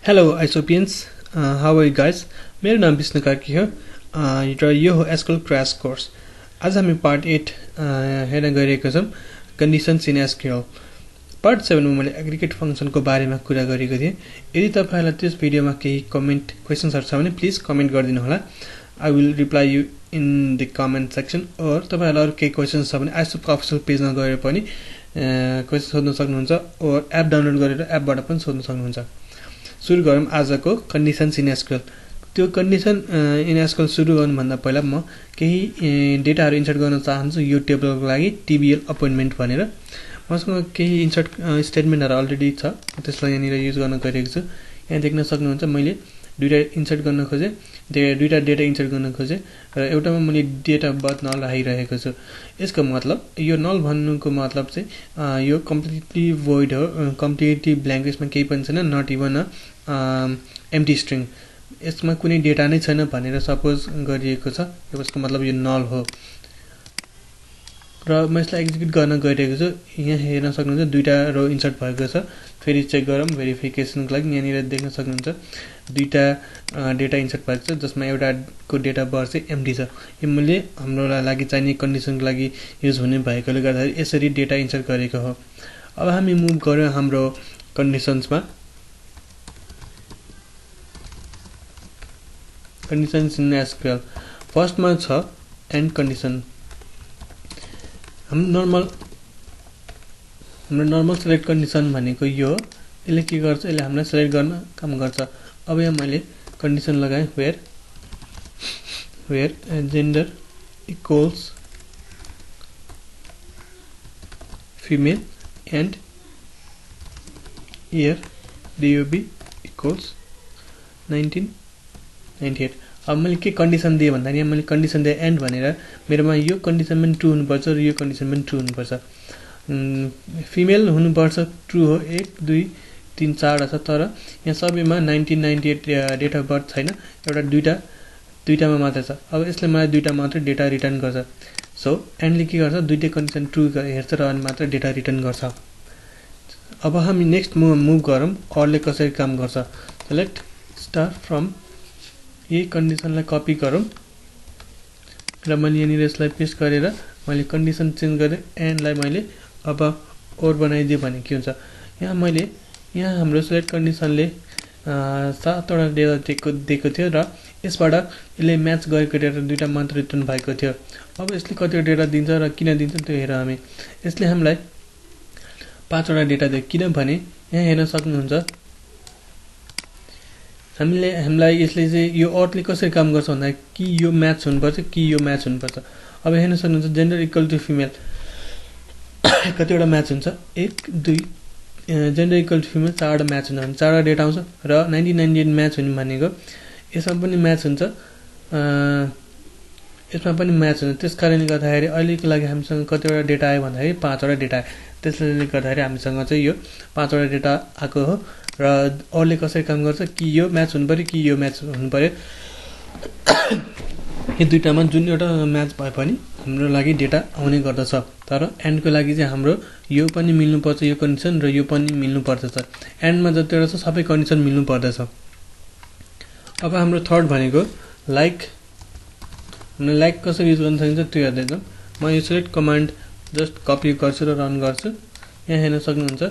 Hello ISOPians, how are you guys? मेरो नाम विष्णु कार्की हो र यो हो SQL crash course. आज हामी पार्ट 8 हेर्न गइरहेका छौं कन्डिसन्स इन SQL. पार्ट 7 मा मैले एग्रीगेट फंक्सनको बारेमा कुरा गरेको थिएँ. यदि तपाईहरुलाई त्यस भिडियोमा केही कमेन्ट क्वेशन्सहरु छ भने प्लिज कमेन्ट गरिदिनु होला. I will reply you in the comment section. और तपाईहरुलाई अरु केही क्वेशन्स छ भने ISOP को अफिसियल पेजमा गएर पनि क्वेशन सोध्न सक्नुहुन्छ और एप डाउनलोड गरेर एपबाट पनि सोध्न सक्नुहुन्छ. सुरु गरौँ आजको कन्डिसन्स इन SQL. त्यो कन्डिसन इन SQL सुरु गर्नु भन्दा पहिला म केही डेटाहरु इन्सर्ट गर्न चाहन्छु यो टेबलको लागि TBL अपोइन्टमेन्ट भनेर. मसँग केही इन्सर्ट स्टेटमेन्टहरु अलरेडी छ. त्यसलाई यहाँनिर युज गर्न गइरहेको छु. यहाँ देख्न सक्नुहुन्छ मैले दुईटा इन्सर्ट गर्न खोजे, दुईटा डेटा इन्सर्ट गर्न खोजे र एउटामा मैले डेटा बर्थ नल राखिरहेको छु. यसको मतलब यो नल भन्नुको मतलब चाहिँ यो कम्प्लिटली void हो, कम्प्लिटली ब्ल्याङ्क, यसमा केही पनि छैन, not even a empty string. यसमा कुनै डेटा नै छैन भनेर सपोज गरिएको छ. यसको मतलब यो नल हो र म यसलाई एक्जिक्युट गर्न गइरहेको छु. यहाँ हेर्न सक्नुहुन्छ दुईटा रो इन्सर्ट भएको छ. फेरि चेक गरौँ भेरिफिकेसनको लागि. यहाँनिर देख्न सक्नुहुन्छ दुईटा डेटा इन्सर्ट भएको छ जसमा एउटाको डेटा बर्थ चाहिँ एम्प्टी छ. यो मैले हाम्रो लागि चाहिने कन्डिसनको लागि युज हुने भएकोले गर्दाखेरि यसरी डेटा इन्सर्ट गरेको हो. अब हामी मुभ गरौँ हाम्रो कन्डिसन्समा. कन्डिसन्स इन SQL फर्स्टमा छ एन्ड कन्डिसन. हाम्रो नर्मल सिलेक्ट कन्डिसन भनेको यो हो. यसले के गर्छ, यसले हामीलाई सिलेक्ट गर्न काम गर्छ. अब यहाँ मैले कन्डिसन लगाएँ where gender equals female and year DOB equals 1998. अब मैले के कन्डिसन दिएँ भन्दा यहाँ मैले कन्डिसन दिएँ एन्ड भनेर. मेरोमा यो कन्डिसन पनि ट्रु हुनुपर्छ र यो कन्डिसन पनि ट्रु हुनुपर्छ. फिमेल हुनुपर्छ ट्रु हो. 1 2 3 4 छ तर यहाँ सबैमा 1998 डेट अफ बर्थ छैन. एउटा दुईटामा मात्र छ. अब यसले मलाई दुईटा मात्र डेटा रिटर्न गर्छ. सो एन्डले के गर्छ, दुईटै कन्डिसन ट्रु हेर्छ र अनि मात्र डेटा रिटर्न गर्छ. अब हामी नेक्स्ट मुभ गरौँ अरले कसरी काम गर्छ. सेलेक्ट स्टार फ्रम यही कन्डिसनलाई कपी गरौँ र मैले यहाँनिर यसलाई पेस्ट गरेर मैले कन्डिसन चेन्ज गरेँ. एन्डलाई मैले अब ओर बनाइदिएँ भने के हुन्छ, यहाँ हाम्रो सिलेक्ट कन्डिसनले 7वटा डेटा दिएको थियो र यसबाट यसले म्याच गरेको डेटा दुईटा मात्र रिटर्न भएको थियो. अब यसले कतिवटा डेटा दिन्छ र किन दिन्छ त्यो हेरौँ हामी. यसले हामीलाई 5वटा डेटा दियो किनभने यहाँ हेर्न सक्नुहुन्छ हामीलाई यसले चाहिँ यो अर्थले कसरी काम गर्छ भन्दा कि यो म्याच हुनुपर्छ कि यो म्याच हुनुपर्छ. अब हेर्न सक्नुहुन्छ जेन्डर इक्वल टु फिमेल कतिवटा म्याच हुन्छ 1 2 जेन्डर इक्वल टु फिमेल 4वटा म्याच हुन्छ भने 4वटा डेटा आउँछ र 1998 म्याच हुने भनेको यसमा पनि म्याच हुन्छ, यसमा पनि म्याच हुन्छ. त्यसकारणले गर्दाखेरि अहिलेको लागि हामीसँग कतिवटा डेटा आयो भन्दाखेरि 5वटा डेटा आयो. त्यसले गर्दाखेरि हामीसँग चाहिँ यो 5वटा डेटा आएको हो र अरूले कसरी काम गर्छ कि यो म्याच हुनुपर्यो कि यो म्याच हुनुपर्यो. यो दुईटामा जुन एउटा म्याच भए पनि हाम्रो लागि डेटा आउने गर्दछ. तर एन्डको लागि चाहिँ हाम्रो यो पनि मिल्नुपर्छ यो कन्डिसन र यो पनि मिल्नुपर्दछ. एन्डमा जतिवटा छ सबै कन्डिसन मिल्नु पर्दछ. अब हाम्रो थर्ड भनेको लाइक. हामीले लाइक कसरी युज गर्न सकिन्छ त्यो हेर्दै जाउँ. म यो सिलेक्ट कमान्ड जस्ट कपी गर्छु र रन गर्छु. यहाँ हेर्न सक्नुहुन्छ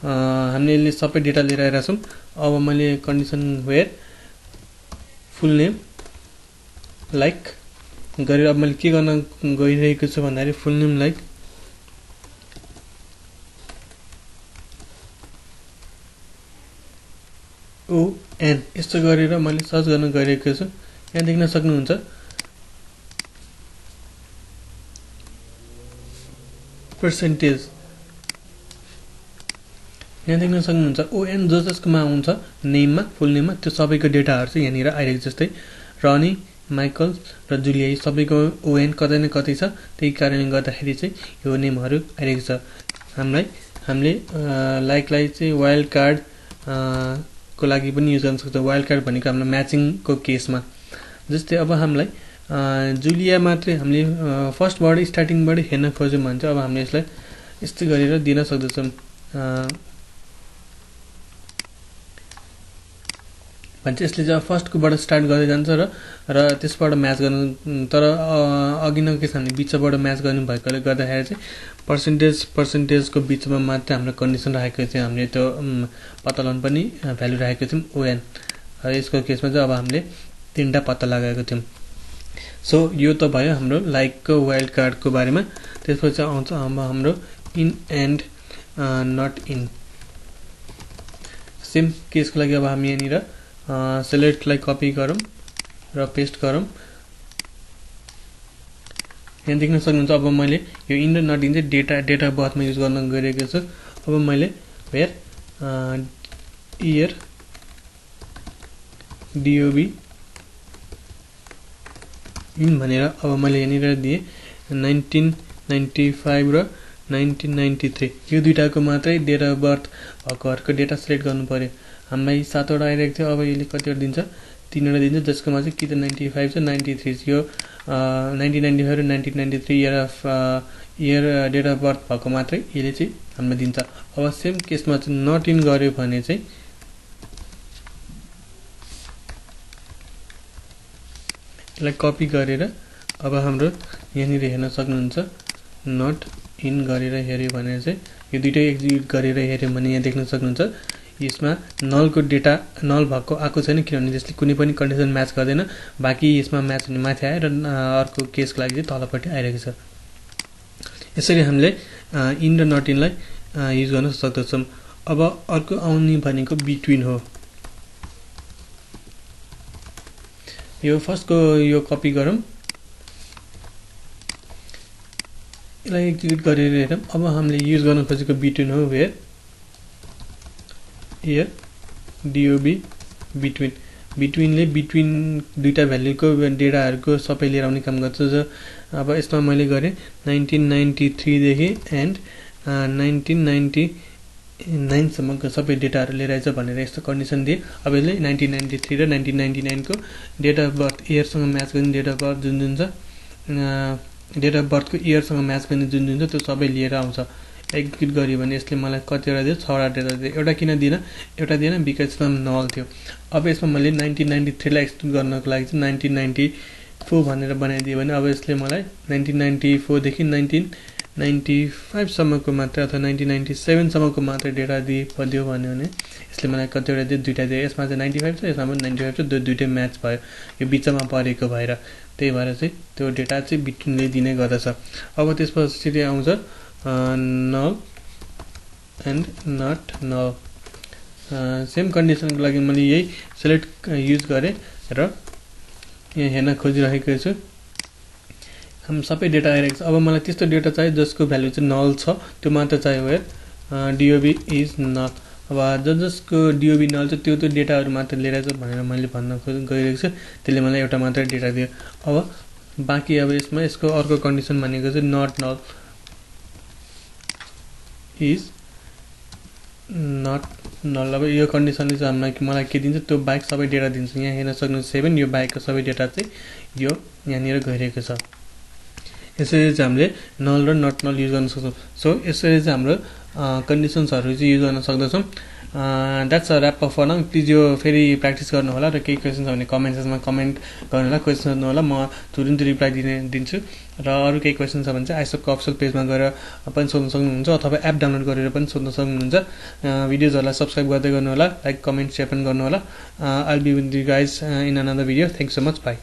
हामीले यसले सबै डेटा लिएर आइरहेका छौँ. अब मैले condition where full name like गरेर अब मैले के गर्न गइरहेको छु भन्दाखेरि फुल नेम लाइक ON यस्तो गरेर मैले सर्च गर्न गइरहेको छु. यहाँ देख्न सक्नुहुन्छ पर्सेन्टेज. यहाँ देख्न सक्नुहुन्छ ON जसकोमा आउँछ नेममा फुल नेममा त्यो सबैको डेटाहरु चाहिँ यहाँनिर आइरहेको जस्तै रनी माइकल र जुलिया सबैको ON कतै न कतै छ. त्यही कारणले गर्दाखेरि चाहिँ यो नेमहरु आइरहेको छ. हामीले लाइकलाई चाहिँ वाइल्ड कार्ड को लागि पनि युज गर्न सक्छौँ. वाइल्ड कार्ड भनेको हाम्रो म्याचिङको केसमा. जस्तै अब हामीलाई जुलिया मात्रै हामीले फर्स्टबाट स्टार्टिङबाट हेर्न खोज्यौँ भने चाहिँ अब हामीले यसलाई यस्तै गरेर दिन सक्दछौँ. भन्छ यसले चाहिँ फर्स्टकोबाट स्टार्ट गर्दै जान्छ र त्यसबाट म्याच गर्नु तर अघि नै के छ भने बिचबाट म्याच गर्नु भएकोले गर्दाखेरि चाहिँ पर्सेन्टेजको बिचमा मात्र हाम्रो कन्डिसन राखेको चाहिँ हामीले त्यो पत्ता लगाउन पनि भ्यालु राखेको थियौं ओएन र यसको केसमा चाहिँ अब हामीले तीनटा पत्ता लगाएको थियौं सो यो त भयो हाम्रो लाइकको वाइल्ड कार्डको बारेमा त्यसपछि आउँछ अब हाम्रो in and not in same केसको लागि अब हामी यहाँनिर सेलेक्टलाई कपी गरौँ र पेस्ट गरौँ यहाँ देख्न सक्नुहुन्छ अब मैले यो इन र नट इन चाहिँ डेटा बर्थमा युज गर्न गइरहेको छु अब मैले वेयर इयर डीओबी इन भनेर अब मैले यहाँनिर दिए 1995 र 1993 यो दुईटाको मात्रै डेट अफ बर्थ भएकोहरुको डेटा सिलेक्ट गर्नु पर्यो हामीलाई 7 वटा आइरहेको थियो अब यसले कतिवटा दिन्छ 3 वटा दिन्छ जसकोमा चाहिँ कि त 95 छ 93 यो 1995 र 1993 इयर डेट अफ बर्थ भएको मात्रै यसले चाहिँ हामीलाई दिन्छ अब सेम केसमा चाहिँ नट इन गर्यो भने चाहिँ यसलाई कपी गरेर अब हाम्रो यहाँनिर हेर्न सक्नुहुन्छ नट इन गरेर हेर्यो भने चाहिँ यो दुईटै एक्जिक्युट गरेर हेर्यो भने यहाँ देख्न सक्नुहुन्छ यसमा नलको डेटा नल भएको आएको छैन किनभने त्यसले कुनै पनि कन्डिसन म्याच गर्दैन बाकी यसमा म्याच हुने माथि आयो र अर्को केसको लागि चाहिँ तलपट्टि आइरहेको छ यसरी हामीले इन र नट इनलाई युज गर्न सक्दछौं अब अर्को आउने भनेको बिट्विन हो यो फर्स्टको यो कपी गरौँ यसलाई एक्जिक्युट गरेर हेरौँ अब हामीले युज गर्न खोजेको बिट्विन हो वेयर here dob बिट्विनले बिट्विन दुईटा भ्यालुको डेटाहरुको सबै लिएर आउने काम गर्छ अब यसमा मैले गरे 1993 देखि एन्ड 1999 सम्मको सबै डेटाहरु लिएर आइछ भनेर यस्तो कन्डिसन दिए अब यसले 1993 र 1999 को डेट अफ बर्थ इयर सँग म्याच गर्ने डेट अफ बर्थ जुन छ डेट अफ बर्थ को इयर सँग म्याच गर्ने जुन छ त्यो सबै लिएर आउँछ एक्जिक्युट गरियो भने यसले मलाई कतिवटा दियो 6 वटा डेटा दियो एउटा किन दिएन एउटा दिएन बिकज यसमा नल थियो अब यसमा मैले 1993 लाई एक्सक्लुड गर्नको लागि चाहिँ 1994 भनेर बनाइदिए भने अब यसले मलाई 1994 देखि 1995 सम्मको मात्र अथवा 1997 सम्मको मात्र डेटा दियो भने यसले मलाई कतिवटा दियो दुईटा दियो यसमा चाहिँ 95 छ यसमा पनि 95 छ दुईटै म्याच भयो यो बिचमा परेको भएर त्यही भएर चाहिँ त्यो डेटा चाहिँ बिट्विनले दिने गर्दछ अब त्यसपछि आउँछ null and not null same कन्डिसनको लागि मैले यही सिलेक्ट युज गरे र यहाँ हेर्न खोजिरहेको छु हम सबै डेटा आइरहेको छ अब मलाई त्यस्तो डेटा चाहियो जसको भ्यालु चाहिँ नल छ त्यो मात्र चाहियो वेयर dob is null अब जसको dob नल छ त्यो डेटाहरु मात्र लिएर आइछ भनेर मैले भन्न गइरहेको छु त्यसले मलाई एउटा मात्र डेटा दियो अब बाकी अब यसमा यसको अर्को कन्डिसन भनेको चाहिँ not null is not null अब यो कन्डिसनले चाहिँ मलाई के दिन्छ त्यो बाइक सबै डेटा दिन्छ यहाँ हेर्न सक्नुहुन्छ 7 यो बाइकको सबै डेटा चाहिँ यो यहाँनिर गइरहेको छ यसरी चाहिँ हामीले नल र नट नल युज गर्न सक्छौं सो यसरी चाहिँ हाम्रो कन्डिसन्सहरु चाहिँ युज गर्न सक्दछौं that's a wrap up for now please यो फेरि प्र्याक्टिस गर्नु होला र केही क्वेशन्स छ भने कमेन्ट सेक्सनमा कमेन्ट गर्नु होला क्वेशन गर्नु होला म तुरुन्त रिप्लाई दिन्छु र अरु केही क्वेशन छ भने चाहिँ ISOP को अफिसियल पेजमा गएर पनि सोध्न सक्नुहुन्छ अथवा एप डाउनलोड गरेर पनि सोध्न सक्नुहुन्छ भिडियोजहरुलाई सब्स्क्राइब गर्दै गर्नु होला लाइक कमेन्ट शेयर पनि गर्नु होला I'll be with you guys in another video thanks so much bye